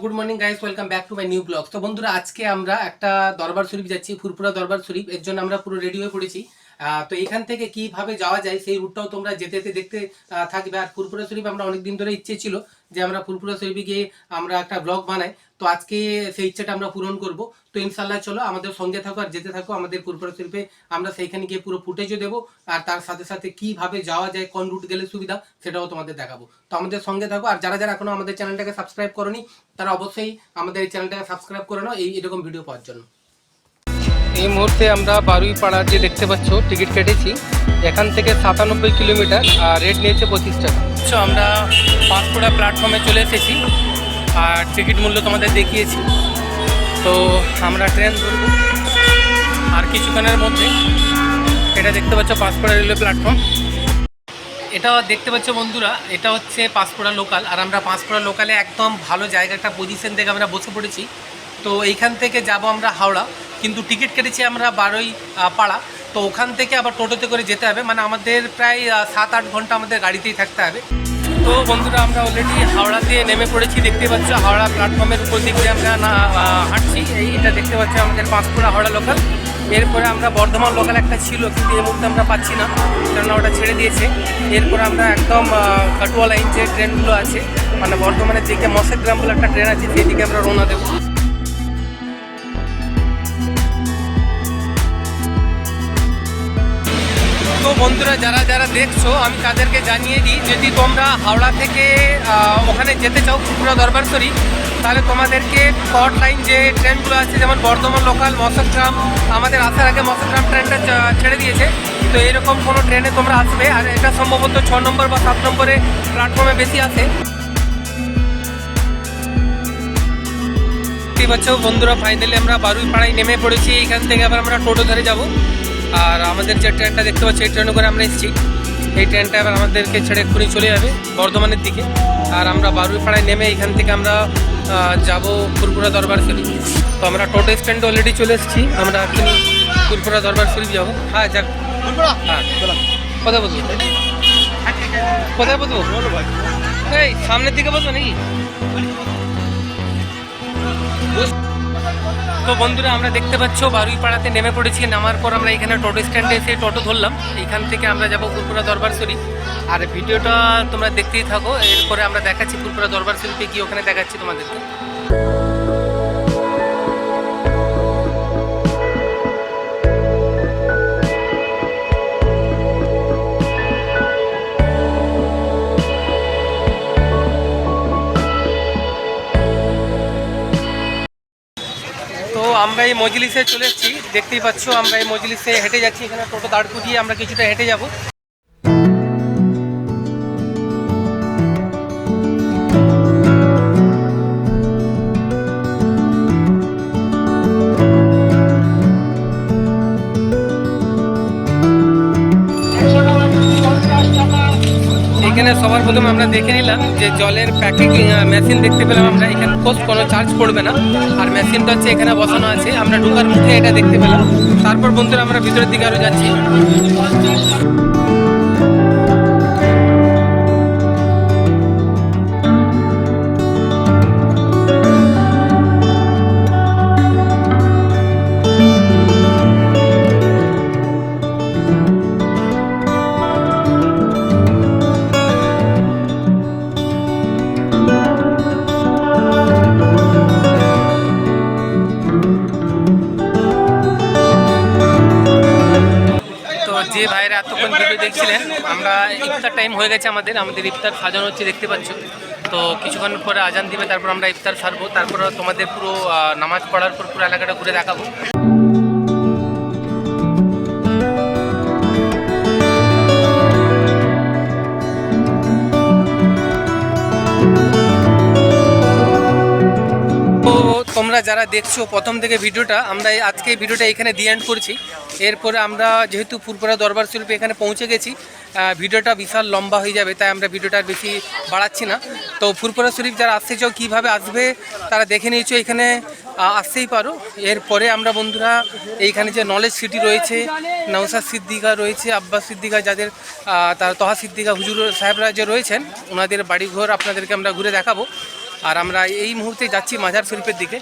Good morning guys, welcome back to my new blog. তো বন্ধুরা, আজকে আমরা একটা দরবার শরীফ যাচ্ছি, ফুরফুরা দরবার শরীফ। এর জন্য আমরা পুরো রেডি হয়ে পড়েছি। তো এখান থেকে কিভাবে যাওয়া যায় সেই রুটটাও তোমরা যেতে যেতে দেখতে থাকবে। আর ফুরফুরা শরীফ আমরা অনেকদিন ধরে ইচ্ছে ছিল যে আমরা ফুরফুরা শরীফে গিয়ে আমরা একটা ব্লগ বানাই। তো আজকে সেই ইচ্ছাটা আমরা পূরণ করব। তো ইনশাল্লাহ চলো আমাদের সঙ্গে থাকো আর যেতে থাকো আমাদের ফুরফুরা শরীফে। আমরা সেইখানে গিয়ে পুরো ফুটেজও দেবো, আর তার সাথে সাথে কিভাবে যাওয়া যায়, কোন রুট গেলে সুবিধা সেটাও তোমাদের দেখাবো। তো আমাদের সঙ্গে থাকো। আর যারা যারা এখনো আমাদের চ্যানেলটাকে সাবস্ক্রাইব করোনি তারা অবশ্যই আমাদের এই চ্যানেলটাকে সাবস্ক্রাইব করে নাও এরকম ভিডিও পাওয়ার জন্য। এই মুহূর্তে আমরা বারুইপাড়া যে দেখতে পাচ্ছ টিকিট কেটেছি, এখান থেকে 97 কিলোমিটার, আর রেট নিয়েছে 25 টাকা। তো আমরা পাঁশকুড়া প্ল্যাটফর্মে চলে এসেছি আর টিকিট মূল্য তোমাদের দেখিয়েছি। তো আমরা ট্রেন ধরব আর কিছুক্ষণের মধ্যে। এটা দেখতে পাচ্ছ পাঁশকুড়া রেলওয়ে প্ল্যাটফর্ম। এটা দেখতে পাচ্ছ বন্ধুরা, এটা হচ্ছে পাঁশকুড়া লোকাল। আর আমরা পাঁশকুড়া লোকালে একদম ভালো জায়গাটা পজিশন থেকে আমরা বসে পড়েছি। তো এইখান থেকে যাব আমরা হাওড়া, কিন্তু টিকিট কেটেছি আমরা বারুইপাড়া। তো ওখান থেকে আবার টোটোতে করে যেতে হবে, মানে আমাদের প্রায় 7-8 ঘন্টা আমাদের গাড়িতেই থাকতে হবে। তো বন্ধুরা, আমরা অলরেডি হাওড়াতে নেমে পড়েছি। দেখতে পাচ্ছ হাওড়া প্ল্যাটফর্মের উপর দিক দিয়ে আমরা হাঁটছি। এইটা দেখতে পাচ্ছ আমাদের পাঁশকুড়া হাওড়া লোকাল। এরপরে আমরা বর্ধমান লোকাল একটা ছিল, কিন্তু এই মুহূর্তে আমরা পাচ্ছি না, কেননা ওটা ছেড়ে দিয়েছে। এরপরে আমরা একদম কাটুয়া লাইন যে ট্রেনগুলো আছে, মানে বর্ধমানের দিকে মশেগ্রাম বলে একটা ট্রেন আছে, সেই দিকে আমরা রওনা দেবো। তো বন্ধুরা, যারা যারা দেখছো আমি তাদেরকে জানিয়ে দিই, যদি তোমরা হাওড়া থেকে ওখানে যেতে চাও ফুরফুরা দরবার শরীফ, তাহলে তোমাদেরকে শর্ট লাইন যে ট্রেনগুলো আছে, যেমন বর্ধমান লোকাল, মশেগ্রাম, আমাদের আসার আগে মশেগ্রাম ট্রেনটা ছেড়ে দিয়েছে। তো এইরকম কোনো ট্রেনে তোমরা আসবে, আর এটা সম্ভবত 6 নম্বর বা 7 নম্বরে প্ল্যাটফর্মে বেশি আসে। দেখতেই পাচ্ছ বন্ধুরা, ফাইনালি আমরা বারুইপাড়ায় নেমে পড়েছি। এখান থেকে আবার আমরা টোটো ধরে যাব। আর আমাদের যে ট্রেনটা দেখতে পাচ্ছি, এই ট্রেনে করে আমরা এসেছি। এই ট্রেনটা এবার আমাদেরকে ছেড়ে এক্ষুনি চলে যাবে বর্ধমানের দিকে। আর আমরা বারুইপাড়ায় নেমে এখান থেকে আমরা যাব ফুরফুরা দরবার শরীফ। তো আমরা টোটো স্ট্যান্ডে অলরেডি চলে এসেছি। আমরা এখনই ফুরফুরা দরবার শরীফ যাবো। হ্যাঁ যাক, হ্যাঁ কোথায় বসবো, কোথায় বসবো? এই সামনের দিকে বসবো নাকি? তো বন্ধুরা, আমরা দেখতে পাচ্ছ বারুইপাড়াতে নেমে পড়েছি। নামার পর আমরা এখানে টোটো স্ট্যান্ডে এসে টোটো ধরলাম। এখান থেকে আমরা যাব ফুরফুরা দরবার শরীফ। আর ভিডিওটা তোমরা দেখতেই থাকো, এরপরে আমরা দেখাচ্ছি ফুরফুরা দরবার শরীফে গিয়ে, ওখানে দেখাচ্ছি তোমাদেরকে। তো আমরা এই মজলিসে চলে এসেছি, দেখতেই পাচ্ছ আমরা এই মজলিসে হেঁটে যাচ্ছি। এখানে টোটো দাঁড় করিয়ে আমরা কিছুটা হেঁটে যাব। এখানে সবার প্রথমে আমরা দেখে নিলাম যে জলের প্যাকেট মেশিন দেখতে পেলাম আমরা। এখানে কোনো চার্জ পড়বে না, আর মেশিনটা হচ্ছে এখানে বসানো আছে। আমরা ঢোকার মুখে এটা দেখতে পেলাম। তারপর বন্ধুরা আমরা ভিতরের দিকে আরও যাচ্ছি। যে ভাইরা এতক্ষণ ভিডিও দেখছিলেন, আমরা ইফতার টাইম হয়ে গেছে, আমাদের ইফতার সাজানো হচ্ছে দেখতে পাচ্ছ। তো কিছুক্ষণ পরে আজান দিবে, তারপর আমরা ইফতার সারবো। তারপর তোমাদের পুরো নামাজ পড়ার পর পুরো এলাকাটা ঘুরে দেখাবো। তোমরা যারা দেখছো প্রথম থেকে ভিডিওটা, আমরা আজকে এই ভিডিওটা এখানে দিয়ে এন্ড করছি। এরপরে আমরা যেহেতু ফুরফুরা দরবার শরীফে এখানে পৌঁছে গেছি, ভিডিওটা বিশাল লম্বা হয়ে যাবে, তাই আমরা ভিডিওটা আর বেশি বাড়াচ্ছি না। তো ফুরফুরা শরীফ যারা আসতে চাও, কীভাবে আসবে তারা দেখে নিয়েছো, এখানে আসতেই পারো। এরপরে আমরা বন্ধুরা এইখানে যে নলেজ সিটি রয়েছে, নওশাদ সিদ্দিকা রয়েছে, আব্বাস সিদ্দিকা, যাদের তার তহা সিদ্দিকা হুজুর সাহেবরা যে রয়েছেন, ওনাদের বাড়িঘর আপনাদেরকে আমরা ঘুরে দেখাবো। আর আমরা এই মুহূর্তে যাচ্ছি মাজার শরীফের দিকে।